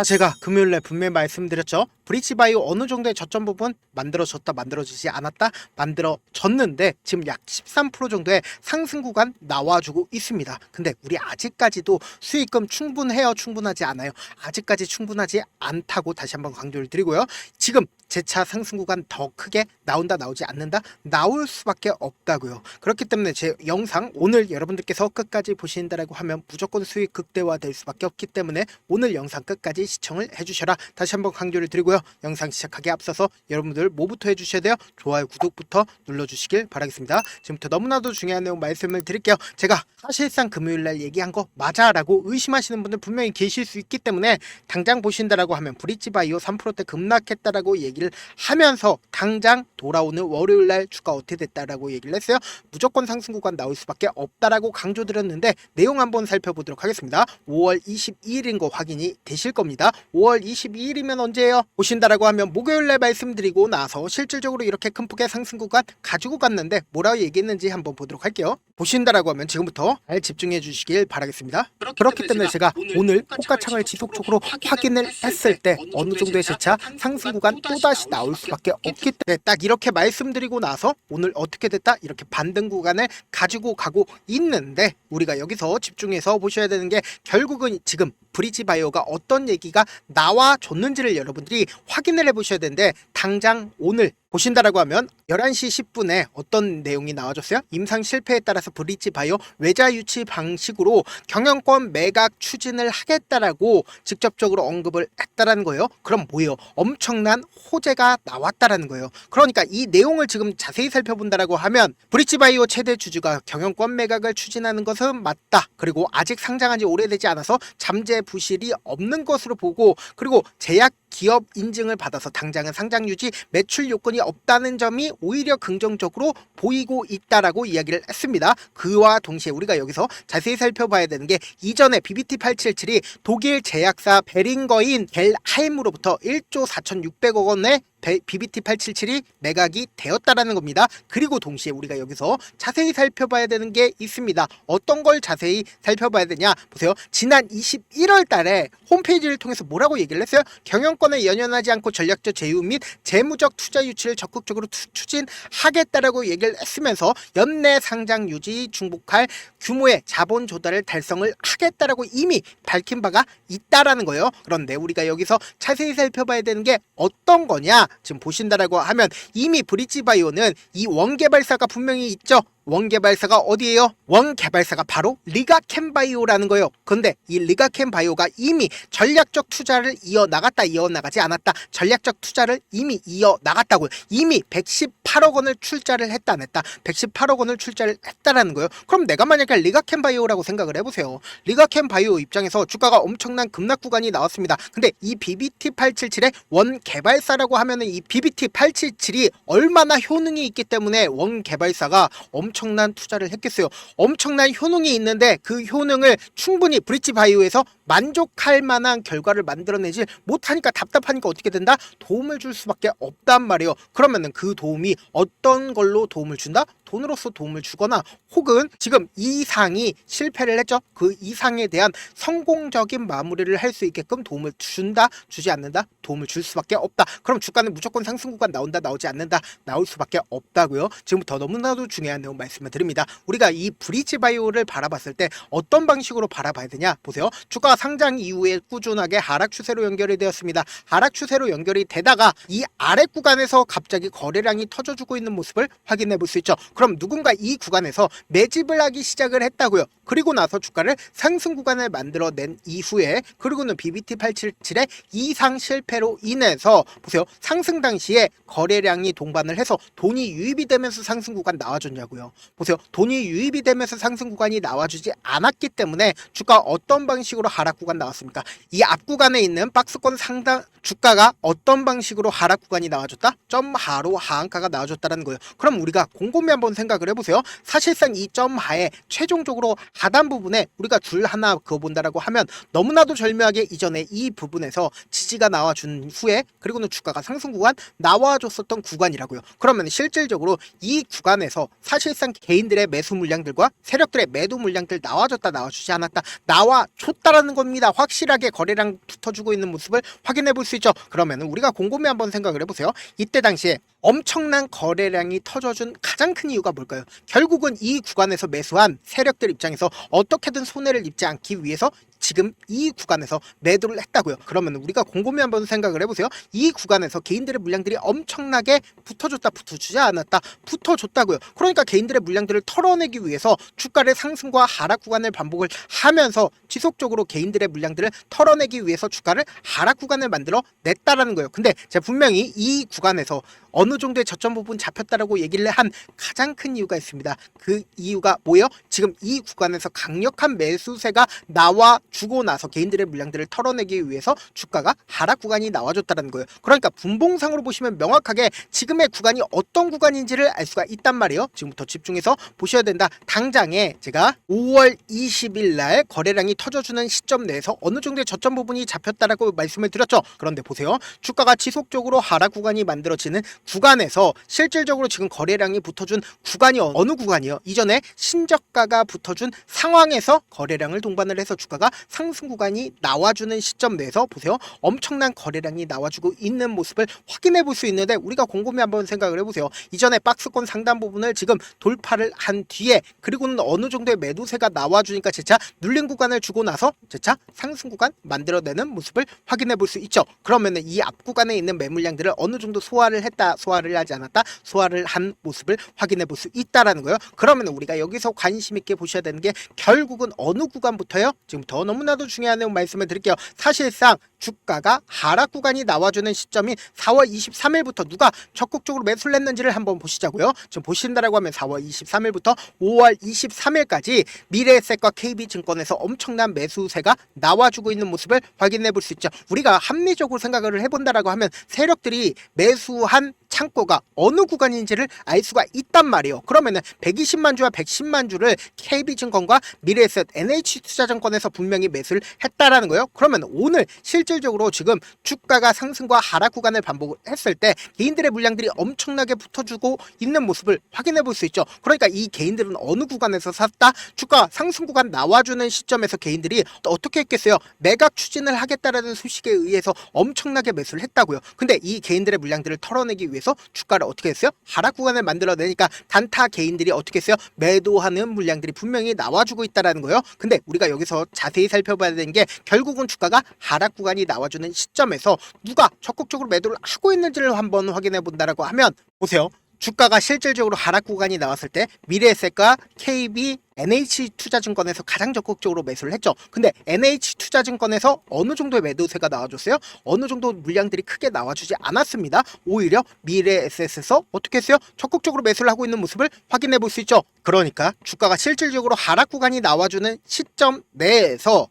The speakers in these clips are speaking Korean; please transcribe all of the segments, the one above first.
제가 금요일에 분명히 말씀드렸죠. 브릿지바이오 어느 정도의 저점 부분 만들어졌다 만들어지지 않았다 만들어졌는데 지금 약 13% 정도의 상승 구간 나와주고 있습니다. 근데 우리 아직까지도 수익금 충분해요? 충분하지 않아요? 아직까지 충분하지 않다고 다시 한번 강조를 드리고요. 지금 재차 상승 구간 더 크게 나온다 나오지 않는다 나올 수밖에 없다고요. 그렇기 때문에 제 영상 오늘 여러분들께서 끝까지 보신다라고 하면 무조건 수익 극대화될 수밖에 없기 때문에 오늘 영상 끝까지 시청을 해주셔라 다시 한번 강조를 드리고요. 영상 시작하기 앞서서 여러분들 뭐부터 해주셔야 돼요? 좋아요 구독부터 눌러주시길 바라겠습니다. 지금부터 너무나도 중요한 내용 말씀을 드릴게요. 제가 사실상 금요일날 얘기한 거 맞아 라고 의심하시는 분들 분명히 계실 수 있기 때문에 당장 보신다라고 하면 브릿지바이오 3%대 급락했다라고 얘기를 하면서 당장 돌아오는 월요일날 주가 어떻게 됐다라고 얘기를 했어요. 무조건 상승 구간 나올 수밖에 없다라고 강조드렸는데 내용 한번 살펴보도록 하겠습니다. 5월 22일인 거 확인이 되실 겁니다. 5월 22일이면 언제예요? 보신다라고 하면 목요일날 말씀드리고 나서 실질적으로 이렇게 큰 폭의 상승 구간 가지고 갔는데 뭐라고 얘기했는지 한번 보도록 할게요. 보신다라고 하면 지금부터 잘 집중해 주시길 바라겠습니다. 그렇기 때문에 제가 오늘 호가창을 지속적으로 확인을 했을 때 어느 정도의 재차 상승 구간 또다시 나올 수밖에 없기 때문에 딱 이렇게 말씀드리고 나서 오늘 어떻게 됐다 이렇게 반등 구간을 가지고 가고 있는데 우리가 여기서 집중해서 보셔야 되는 게 결국은 지금 브릿지바이오가 어떤 얘기가 나와줬는지를 여러분들이 확인을 해보셔야 되는데 당장 오늘 보신다라고 하면 11시 10분에 어떤 내용이 나와줬어요? 임상 실패에 따라서 브릿지바이오 외자 유치 방식으로 경영권 매각 추진을 하겠다라고 직접적으로 언급을 했다라는 거예요. 그럼 뭐예요? 엄청난 호재가 나왔다라는 거예요. 그러니까 이 내용을 지금 자세히 살펴본다라고 하면 브릿지바이오 최대 주주가 경영권 매각을 추진하는 것은 맞다. 그리고 아직 상장한 지 오래되지 않아서 잠재 부실이 없는 것으로 보고 그리고 제약 기업 인증을 받아서 당장은 상장 유지 매출 요건이 없다는 점이 오히려 긍정적으로 보이고 있다라고 이야기를 했습니다. 그와 동시에 우리가 여기서 자세히 살펴봐야 되는 게 이전에 BBT877이 독일 제약사 베링거인 겔하임으로부터 1조 4,600억 원의 BBT877이 매각이 되었다라는 겁니다. 그리고 동시에 우리가 여기서 자세히 살펴봐야 되는 게 있습니다. 어떤 걸 자세히 살펴봐야 되냐 보세요. 지난 21월 달에 홈페이지를 통해서 뭐라고 얘기를 했어요? 경영권에 연연하지 않고 전략적 제휴 및 재무적 투자 유치를 적극적으로 추진하겠다라고 얘기를 했으면서 연내 상장 유지 중복할 규모의 자본 조달을 달성을 하겠다라고 이미 밝힌 바가 있다라는 거예요. 그런데 우리가 여기서 자세히 살펴봐야 되는 게 어떤 거냐 지금 보신다라고 하면 이미 브릿지바이오는 이 원개발사가 분명히 있죠. 원개발사가 어디예요? 원개발사가 바로 리가켐바이오라는 거예요. 근데 이 리가켐바이오가 이미 전략적 투자를 이어나갔다 이어나가지 않았다 전략적 투자를 이미 이어나갔다고요. 이미 118억 원을 출자를 했다 안 했다 118억 원을 출자를 했다라는 거예요. 그럼 내가 만약에 리가켐바이오라고 생각을 해보세요. 리가켐바이오 입장에서 주가가 엄청난 급락 구간이 나왔습니다. 근데 이 BBT877의 원개발사라고 하면은 이 BBT877이 얼마나 효능이 있기 때문에 원개발사가 엄청난 투자를 했겠어요. 엄청난 효능이 있는데 그 효능을 충분히 브릿지바이오에서 만족할 만한 결과를 만들어내지 못하니까 답답하니까 어떻게 된다? 도움을 줄 수밖에 없단 말이에요. 그러면은 그 도움이 어떤 걸로 도움을 준다? 돈으로서 도움을 주거나 혹은 지금 이상이 실패를 했죠. 그 이상에 대한 성공적인 마무리를 할 수 있게끔 도움을 준다? 주지 않는다? 도움을 줄 수밖에 없다. 그럼 주가는 무조건 상승 구간 나온다? 나오지 않는다? 나올 수밖에 없다고요. 지금부터 너무나도 중요한 내용 말씀을 드립니다. 우리가 이 브릿지바이오를 바라봤을 때 어떤 방식으로 바라봐야 되냐? 보세요. 주가 상장 이후에 꾸준하게 하락 추세로 연결이 되었습니다. 하락 추세로 연결이 되다가 이 아래 구간에서 갑자기 거래량이 터져주고 있는 모습을 확인해 볼 수 있죠. 그럼 누군가 이 구간에서 매집을 하기 시작을 했다고요. 그리고 나서 주가를 상승 구간을 만들어낸 이후에 그리고는 BBT877의 이상 실패로 인해서 보세요. 상승 당시에 거래량이 동반을 해서 돈이 유입이 되면서 상승 구간 나와줬냐고요. 보세요. 돈이 유입이 되면서 상승 구간이 나와주지 않았기 때문에 주가 어떤 방식으로 하락 구간 나왔습니까? 이 앞 구간에 있는 박스권 상당 주가가 어떤 방식으로 하락 구간이 나와줬다? 점하로 하한가가 나와줬다는 거예요. 그럼 우리가 곰곰이 한번 생각을 해보세요. 사실상 이 점하에 최종적으로 하단 부분에 우리가 줄 하나 그어본다라고 하면 너무나도 절묘하게 이전에 이 부분에서 지지가 나와준 후에 그리고는 주가가 상승 구간 나와줬었던 구간이라고요. 그러면 실질적으로 이 구간에서 사실상 개인들의 매수 물량들과 세력들의 매도 물량들 나와줬다 나와주지 않았다 나와줬다라는 겁니다. 확실하게 거래량 붙어주고 있는 모습을 확인해 볼 수 있죠. 그러면 우리가 곰곰이 한번 생각을 해보세요. 이때 당시에 엄청난 거래량이 터져준 가장 큰 이유가 뭘까요? 결국은 이 구간에서 매수한 세력들 입장에서 어떻게든 손해를 입지 않기 위해서 지금 이 구간에서 매도를 했다고요. 그러면 우리가 곰곰이 한번 생각을 해보세요. 이 구간에서 개인들의 물량들이 엄청나게 붙어줬다, 붙어주지 않았다, 붙어줬다고요. 그러니까 개인들의 물량들을 털어내기 위해서 주가의 상승과 하락 구간을 반복을 하면서 지속적으로 개인들의 물량들을 털어내기 위해서 주가를 하락 구간을 만들어 냈다라는 거예요. 근데 제가 분명히 이 구간에서 어느 정도의 저점 부분 잡혔다라고 얘기를 한 가장 큰 이유가 있습니다. 그 이유가 뭐예요? 지금 이 구간에서 강력한 매수세가 나와주고 나서 개인들의 물량들을 털어내기 위해서 주가가 하락 구간이 나와줬다는 거예요. 그러니까 분봉상으로 보시면 명확하게 지금의 구간이 어떤 구간인지를 알 수가 있단 말이에요. 지금부터 집중해서 보셔야 된다. 당장에 제가 5월 20일 날 거래량이 터져주는 시점 내에서 어느 정도의 저점 부분이 잡혔다라고 말씀을 드렸죠. 그런데 보세요. 주가가 지속적으로 하락 구간이 만들어지는 구간에서 실질적으로 지금 거래량이 붙어준 구간이 어느 구간이요? 이전에 신저가가 붙어준 상황에서 거래량을 동반을 해서 주가가 상승 구간이 나와주는 시점 내에서 보세요. 엄청난 거래량이 나와주고 있는 모습을 확인해 볼 수 있는데 우리가 곰곰이 한번 생각을 해보세요. 이전에 박스권 상단 부분을 지금 돌파를 한 뒤에 그리고는 어느 정도의 매도세가 나와주니까 재차 눌린 구간을 주고 나서 재차 상승 구간 만들어내는 모습을 확인해 볼 수 있죠. 그러면은 이 앞 구간에 있는 매물량들을 어느 정도 소화를 했다, 소화를 하지 않았다, 소화를 한 모습을 확인해 볼 수 있다라는 거예요. 그러면 우리가 여기서 관심 있게 보셔야 되는 게 결국은 어느 구간부터요? 지금부터 너무나도 중요한 내용 말씀을 드릴게요. 사실상 주가가 하락 구간이 나와주는 시점인 4월 23일부터 누가 적극적으로 매수를 했는지를 한번 보시자고요. 지금 보신다라고 하면 4월 23일부터 5월 23일까지 미래에셋과 KB증권에서 엄청난 매수세가 나와주고 있는 모습을 확인해 볼 수 있죠. 우리가 합리적으로 생각을 해본다라고 하면 세력들이 매수한 창고가 어느 구간인지를 알 수가 있단 말이에요. 그러면은 120만 주와 110만 주를 KB증권과 미래에셋, NH투자증권에서 분명히 매수를 했다라는 거예요. 그러면 오늘 실질적으로 지금 주가가 상승과 하락 구간을 반복을 했을 때 개인들의 물량들이 엄청나게 붙어주고 있는 모습을 확인해 볼 수 있죠. 그러니까 이 개인들은 어느 구간에서 샀다? 주가 상승 구간 나와주는 시점에서 개인들이 어떻게 했겠어요? 매각 추진을 하겠다라는 소식에 의해서 엄청나게 매수를 했다고요. 근데 이 개인들의 물량들을 털어내기 위해서 주가를 어떻게 했어요? 하락 구간을 만들어내니까 단타 개인들이 어떻게 했어요? 매도하는 물량들이 분명히 나와주고 있다라는 거예요. 근데 우리가 여기서 자세히 살펴봐야 되는 게 결국은 주가가 하락 구간이 나와주는 시점에서 누가 적극적으로 매도를 하고 있는지를 한번 확인해 본다라고 하면 보세요. 주가가 실질적으로 하락 구간이 나왔을 때 미래에셋과 KB, NH투자증권에서 가장 적극적으로 매수를 했죠. 근데 NH투자증권에서 어느 정도의 매도세가 나와줬어요? 어느 정도 물량들이 크게 나와주지 않았습니다. 오히려 미래에셋에서 어떻게 했어요? 적극적으로 매수를 하고 있는 모습을 확인해 볼 수 있죠. 그러니까 주가가 실질적으로 하락 구간이 나와주는 시점 내에서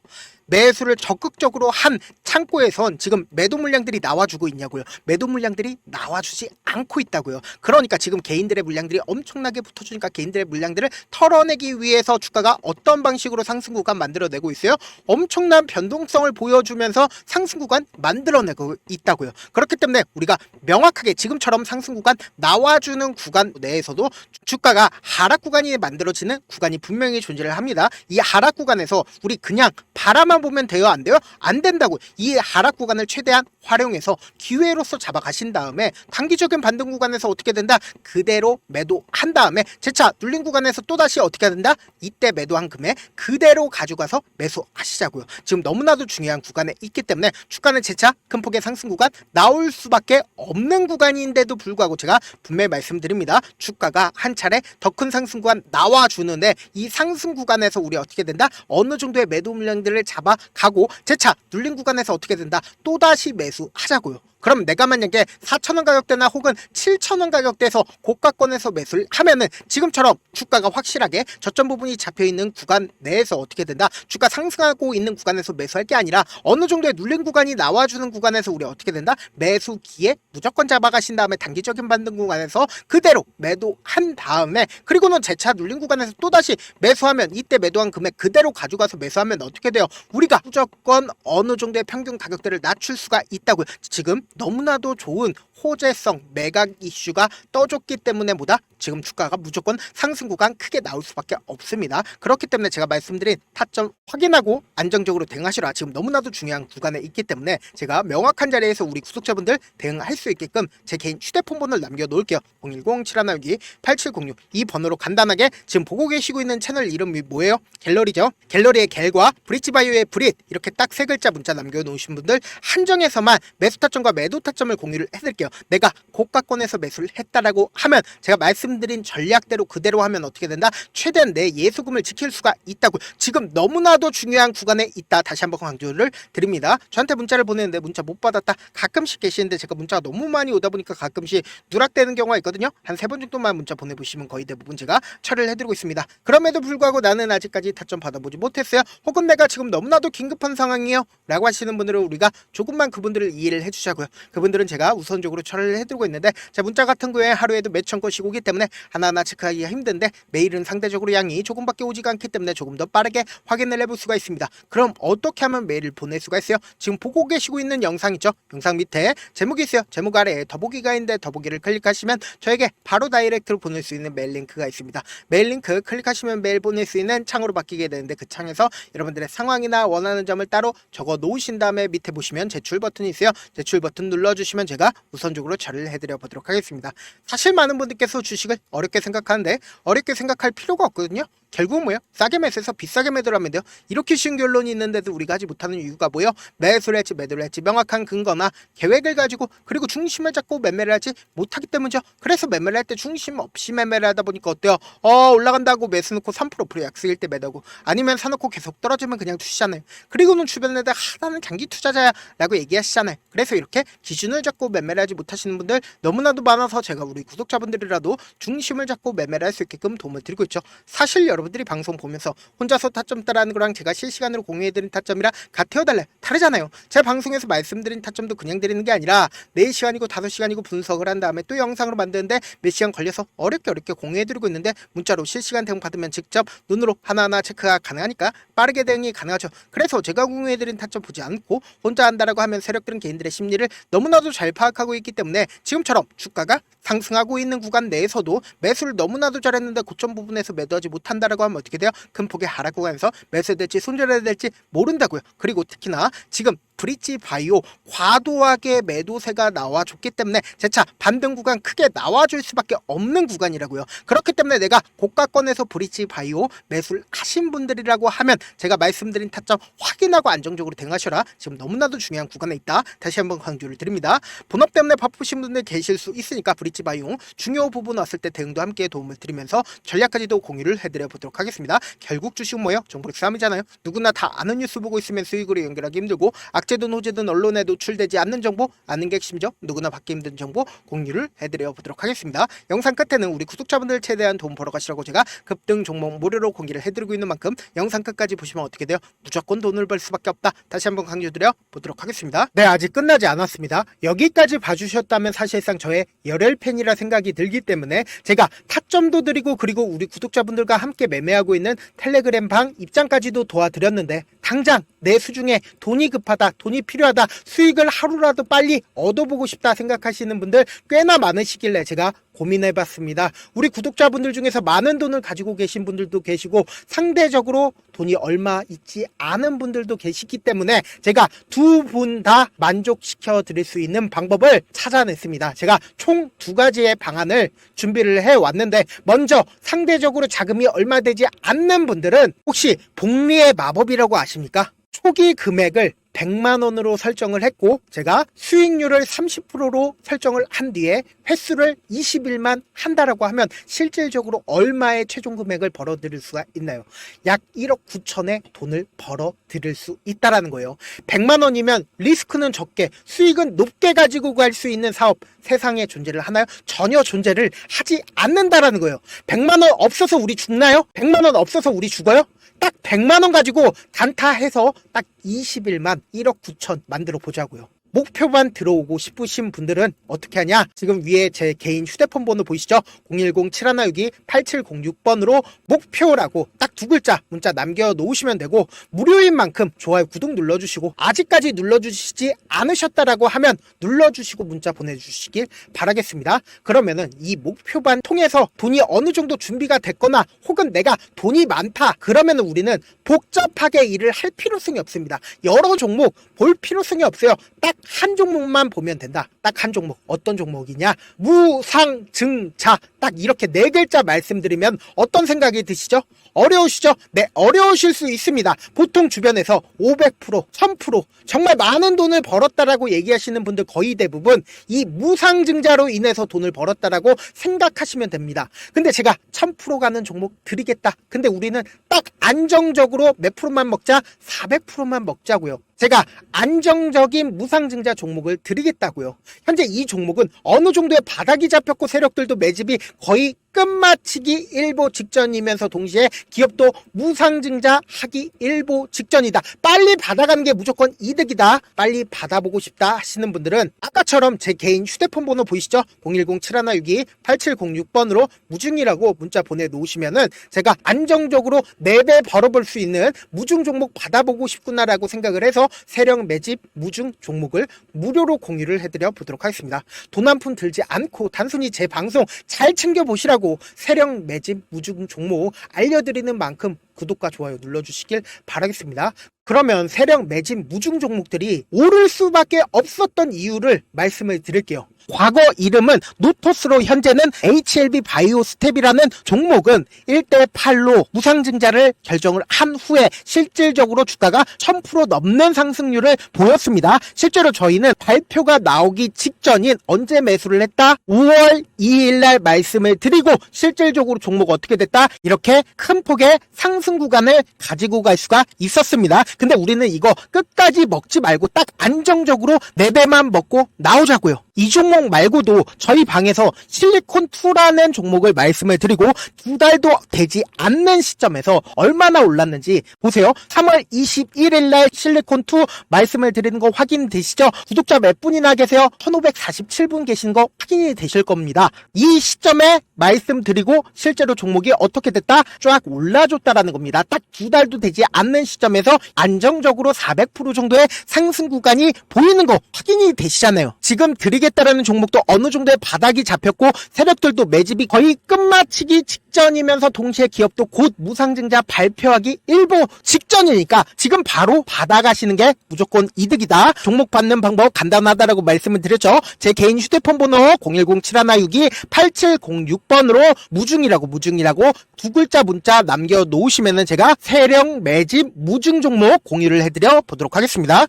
매수를 적극적으로 한 창고에선 지금 매도 물량들이 나와주고 있냐고요. 매도 물량들이 나와주지 않고 있다고요. 그러니까 지금 개인들의 물량들이 엄청나게 붙어주니까 개인들의 물량들을 털어내기 위해서 주가가 어떤 방식으로 상승 구간 만들어내고 있어요? 엄청난 변동성을 보여주면서 상승 구간 만들어내고 있다고요. 그렇기 때문에 우리가 명확하게 지금처럼 상승 구간 나와주는 구간 내에서도 주가가 하락 구간이 만들어지는 구간이 분명히 존재를 합니다. 이 하락 구간에서 우리 그냥 바라만 보면 돼요? 안 돼요? 안 된다고. 이 하락 구간을 최대한 활용해서 기회로서 잡아가신 다음에 단기적인 반등 구간에서 어떻게 된다? 그대로 매도한 다음에 재차 눌린 구간에서 또다시 어떻게 된다? 이때 매도한 금액 그대로 가져가서 매수하시자고요. 지금 너무나도 중요한 구간에 있기 때문에 주가는 재차 큰 폭의 상승 구간 나올 수밖에 없는 구간인데도 불구하고 제가 분명히 말씀드립니다. 주가가 한 차례 더 큰 상승 구간 나와주는데 이 상승 구간에서 우리 어떻게 된다? 어느 정도의 매도 물량들을 잡아가고 재차 눌린 구간에서 어떻게 된다? 또다시 매수하자고요. 그럼 내가 만약에 4,000원 가격대나 혹은 7,000원 가격대에서 고가권에서 매수를 하면은 지금처럼 주가가 확실하게 저점 부분이 잡혀있는 구간 내에서 어떻게 된다? 주가 상승하고 있는 구간에서 매수할 게 아니라 어느 정도의 눌린 구간이 나와주는 구간에서 우리 어떻게 된다? 매수 기에 무조건 잡아가신 다음에 단기적인 반등 구간에서 그대로 매도한 다음에 그리고는 재차 눌린 구간에서 또다시 매수하면 이때 매도한 금액 그대로 가져가서 매수하면 어떻게 돼요? 우리가 무조건 어느 정도의 평균 가격대를 낮출 수가 있다고요. 지금 너무나도 좋은 호재성 매각 이슈가 떠줬기 때문에 보다 지금 주가가 무조건 상승 구간 크게 나올 수밖에 없습니다. 그렇기 때문에 제가 말씀드린 타점 확인하고 안정적으로 대응하시라. 지금 너무나도 중요한 구간에 있기 때문에 제가 명확한 자리에서 우리 구독자분들 대응할 수 있게끔 제 개인 휴대폰 번호를 남겨놓을게요. 010-7162-8706 이 번호로 간단하게 지금 보고 계시고 있는 채널 이름이 뭐예요? 갤러리죠. 갤러리의 갤과 브릿지바이오의 브릿 이렇게 딱 세 글자 문자 남겨놓으신 분들 한정해서만 매수 타점과 매도 타점을 공유를 해드릴게요. 내가 고가권에서 매수를 했다라고 하면 제가 말씀드린 전략대로 그대로 하면 어떻게 된다? 최대한 내 예수금을 지킬 수가 있다고. 지금 너무나도 중요한 구간에 있다. 다시 한번 강조를 드립니다. 저한테 문자를 보내는데 문자 못 받았다. 가끔씩 계시는데 제가 문자가 너무 많이 오다 보니까 가끔씩 누락되는 경우가 있거든요. 한 3번 정도만 문자 보내보시면 거의 대부분 제가 처리를 해드리고 있습니다. 그럼에도 불구하고 나는 아직까지 타점 받아보지 못했어요. 혹은 내가 지금 너무나도 긴급한 상황이에요 라고 하시는 분들은 우리가 조금만 그분들을 이해를 해주자고요. 그분들은 제가 우선적으로 처리를 해드리고 있는데 제 문자 같은 거에 하루에도 몇천 건씩 오기 때문에 하나하나 체크하기가 힘든데 매일은 상대적으로 양이 조금밖에 오지가 않기 때문에 조금 더 빠르게 확인을 해볼 수가 있습니다. 그럼 어떻게 하면 메일을 보낼 수가 있어요? 지금 보고 계시고 있는 영상 있죠? 영상 밑에 제목이 있어요. 제목 아래에 더보기가 있는데 더보기를 클릭하시면 저에게 바로 다이렉트로 보낼 수 있는 메일 링크가 있습니다. 메일 링크 클릭하시면 메일 보낼 수 있는 창으로 바뀌게 되는데 그 창에서 여러분들의 상황이나 원하는 점을 따로 적어 놓으신 다음에 밑에 보시면 제출 버튼이 있어요. 제출 버튼 눌러주시면 제가 우선적으로 처리를 해드려 보도록 하겠습니다. 사실 많은 분들께서 주식을 어렵게 생각하는데 어렵게 생각할 필요가 없거든요. 결국은 뭐예요? 싸게 매수해서 비싸게 매도를 하면 돼요. 이렇게 쉬운 결론이 있는데도 우리가 하지 못하는 이유가 뭐예요? 매수를 할지 매도를 할지 명확한 근거나 계획을 가지고 그리고 중심을 잡고 매매를 하지 못하기 때문이죠. 그래서 매매를 할 때 중심 없이 매매를 하다 보니까 어때요? 올라간다고 매수 놓고 3% 약수일 때 매도하고 아니면 사놓고 계속 떨어지면 그냥 투시잖아요. 그리고는 주변에다 나는 장기 투자자야 라고 얘기하시잖아요. 그래서 이렇게 기준을 잡고 매매를 하지 못하시는 분들 너무나도 많아서 제가 우리 구독자분들이라도 중심을 잡고 매매를 할 수 있게끔 도움을 드리고 있죠. 사실 여러분들이 방송 보면서 혼자서 타점 따라하는 거랑 제가 실시간으로 공유해드린 타점이랑 같아요 달라요? 다르잖아요. 제가 방송에서 말씀드린 타점도 그냥 드리는 게 아니라 4시간이고 5시간이고 분석을 한 다음에 또 영상으로 만드는데 몇 시간 걸려서 어렵게 공유해드리고 있는데 문자로 실시간 대응 받으면 직접 눈으로 하나하나 체크가 가능하니까 빠르게 대응이 가능하죠. 그래서 제가 공유해드린 타점 보지 않고 혼자 한다라고 하면 세력들은 개인들의 심리를 너무나도 잘 파악하고 있기 때문에 지금처럼 주가가 상승하고 있는 구간 내에서도 매수를 너무나도 잘했는데 고점 부분에서 매도하지 못한다라고 하면 어떻게 돼요? 큰 폭의 하락 구간에서 매수해야 될지 손절해야 될지 모른다고요. 그리고 특히나 지금 브릿지바이오 과도하게 매도세가 나와줬기 때문에 재차 반등 구간 크게 나와줄 수밖에 없는 구간이라고요. 그렇기 때문에 내가 고가권에서 브릿지바이오 매수를 하신 분들이라고 하면 제가 말씀드린 타점 확인하고 안정적으로 대응하셔라. 지금 너무나도 중요한 구간에 있다. 다시 한번 강조를 드립니다. 본업 때문에 바쁘신 분들 계실 수 있으니까 브릿지바이오 중요 부분 왔을 때 대응도 함께 도움을 드리면서 전략까지도 공유를 해드려 보도록 하겠습니다. 결국 주식은 뭐예요? 정보력 싸움이잖아요. 누구나 다 아는 뉴스 보고 있으면 수익으로 연결하기 힘들고 악재든 호재든 언론에 노출되지 않는 정보 아는 게 핵심이죠. 누구나 받기 힘든 정보 공유를 해드려 보도록 하겠습니다. 영상 끝에는 우리 구독자분들 최대한 도움 벌어 가시라고 제가 급등 종목 무료로 공개를 해드리고 있는 만큼 영상 끝까지 보시면 어떻게 돼요? 무조건 돈을 벌 수밖에 없다. 다시 한번 강조드려 보도록 하겠습니다. 네, 아직 끝나지 않았습니다. 여기까지 봐주셨다면 사실상 저의 열혈 팬이라 생각이 들기 때문에 제가 타점도 드리고 그리고 우리 구독자분들과 함께 매매하고 있는 텔레그램 방 입장까지도 도와드렸는데 당장 내 수중에 돈이 급하다, 돈이 필요하다, 수익을 하루라도 빨리 얻어보고 싶다 생각하시는 분들 꽤나 많으시길래 제가 고민해봤습니다. 우리 구독자분들 중에서 많은 돈을 가지고 계신 분들도 계시고 상대적으로 돈이 얼마 있지 않은 분들도 계시기 때문에 제가 두 분 다 만족시켜 드릴 수 있는 방법을 찾아냈습니다. 제가 총 2가지의 방안을 준비를 해왔는데 먼저 상대적으로 자금이 얼마 되지 않는 분들은 혹시 복리의 마법이라고 아십니까? 초기 금액을 100만원으로 설정을 했고 제가 수익률을 30%로 설정을 한 뒤에 횟수를 20일만 한다라고 하면 실질적으로 얼마의 최종 금액을 벌어들일 수가 있나요? 약 1억 9천의 돈을 벌어들일 수 있다라는 거예요. 100만원이면 리스크는 적게 수익은 높게 가지고 갈 수 있는 사업 세상에 존재를 하나요? 전혀 존재를 하지 않는다라는 거예요. 100만원 없어서 우리 죽나요? 100만원 없어서 우리 죽어요? 딱 100만원 가지고 단타해서 딱 20일만 1억 9천 만들어 보자고요. 목표만 들어오고 싶으신 분들은 어떻게 하냐? 지금 위에 제 개인 휴대폰 번호 보이시죠? 010-7162-8706번으로 목표라고 딱 두 글자 문자 남겨놓으시면 되고, 무료인 만큼 좋아요, 구독 눌러주시고, 아직까지 눌러주시지 않으셨다라고 하면 눌러주시고 문자 보내주시길 바라겠습니다. 그러면은 이 목표반 통해서 돈이 어느 정도 준비가 됐거나 혹은 내가 돈이 많다 그러면은 우리는 복잡하게 일을 할 필요성이 없습니다. 여러 종목 볼 필요성이 없어요. 딱 한 종목만 보면 된다. 딱 한 종목. 어떤 종목이냐? 무상증자. 딱 이렇게 네 글자 말씀드리면 어떤 생각이 드시죠? 어려우시죠? 네, 어려우실 수 있습니다. 보통 주변에서 500%, 1000% 정말 많은 돈을 벌었다라고 얘기하시는 분들 거의 대부분 이 무상증자로 인해서 돈을 벌었다라고 생각하시면 됩니다. 근데 제가 1000% 가는 종목 드리겠다. 근데 우리는 딱 안정적으로 몇 프로만 먹자? 400%만 먹자고요. 제가 안정적인 무상증자 종목을 드리겠다고요. 현재 이 종목은 어느 정도의 바닥이 잡혔고 세력들도 매집이 거의 끝마치기 일보 직전이면서 동시에 기업도 무상증자 하기 일보 직전이다. 빨리 받아가는 게 무조건 이득이다. 빨리 받아보고 싶다 하시는 분들은 아까처럼 제 개인 휴대폰 번호 보이시죠? 010-7162-8706번으로 무중이라고 문자 보내놓으시면은 제가 안정적으로 4배 벌어볼 수 있는 무중 종목 받아보고 싶구나라고 생각을 해서 세력 매집 무중 종목을 무료로 공유를 해드려 보도록 하겠습니다. 돈 한 푼 들지 않고 단순히 제 방송 잘 챙겨보시라고 세력 매집 무중 종목 알려드리는 만큼 구독과 좋아요 눌러주시길 바라겠습니다. 그러면 세력 매집 무중 종목들이 오를 수밖에 없었던 이유를 말씀을 드릴게요. 과거 이름은 노토스로 현재는 HLB 바이오스텝이라는 종목은 1대8로 무상증자를 결정을 한 후에 실질적으로 주가가 1000% 넘는 상승률을 보였습니다. 실제로 저희는 발표가 나오기 직전인 언제 매수를 했다? 5월 2일 날 말씀을 드리고 실질적으로 종목 어떻게 됐다? 이렇게 큰 폭의 상승 구간을 가지고 갈 수가 있었습니다. 근데 우리는 이거 끝까지 먹지 말고 딱 안정적으로 4배만 먹고 나오자고요. 이 종목 말고도 저희 방에서 실리콘2라는 종목을 말씀을 드리고 2달도 되지 않는 시점에서 얼마나 올랐는지 보세요. 3월 21일 날 실리콘2 말씀을 드리는 거 확인되시죠? 구독자 몇 분이나 계세요? 1547분 계신 거 확인이 되실 겁니다. 이 시점에 말씀드리고 실제로 종목이 어떻게 됐다? 쫙 올라줬다라는 겁니다. 딱 2달도 되지 않는 시점에서 안정적으로 400% 정도의 상승 구간이 보이는 거 확인이 되시잖아요. 지금 드리겠다라는 종목도 어느 정도의 바닥이 잡혔고 세력들도 매집이 거의 끝마치기 직전이면서 동시에 기업도 곧 무상증자 발표하기 일보 직전이니까 지금 바로 받아가시는 게 무조건 이득이다. 종목 받는 방법 간단하다라고 말씀을 드렸죠. 제 개인 휴대폰 번호 010-7162-8706번으로 무중이라고 두 글자 문자 남겨놓으시면은 제가 세력 매집 무중 종목 공유를 해드려 보도록 하겠습니다.